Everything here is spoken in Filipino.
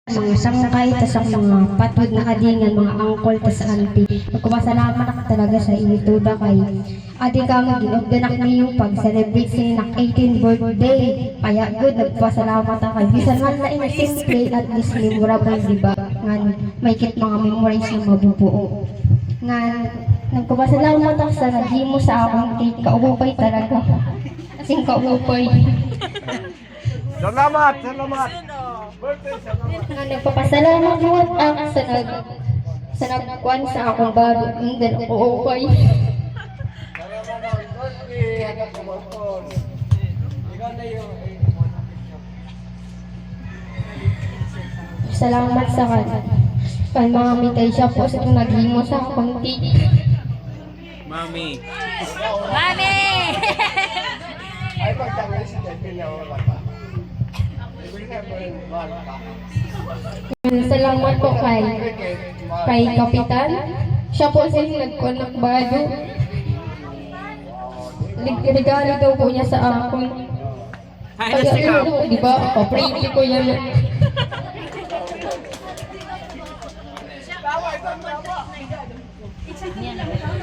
mga sangkay, tas ang mga patwid na kadingan, mga angkol, tas auntie. Magpapasalamat ako talaga sa iyo, tuda kay adi kang ginugdanak niyong pag-celebrate sa inak 18th birthday. Kaya good, nagpapasalamat ako kay bisan man na simple at least memorable, diba? Nga, may kit mga memories na mabubuo. Nga, nagpapasalamat ako sa nagimo sa akong cake, kaupay talaga. Kasing kaupay. Salamat, salamat. Nga nagpapasalamat mo ang sa nagkuhan sa akong bago ang okay. Salamat sa kay mga mitay siya po sa naghimo sa akong cake. Mami. Mami! Ay, pagtanggal si David na wala pa. Salamat po kay Kapitan. Siya po sa nagkuhan ng bago. Regalo daw po niya sa akin. Kaya di ba, papriti ko yan. Yan.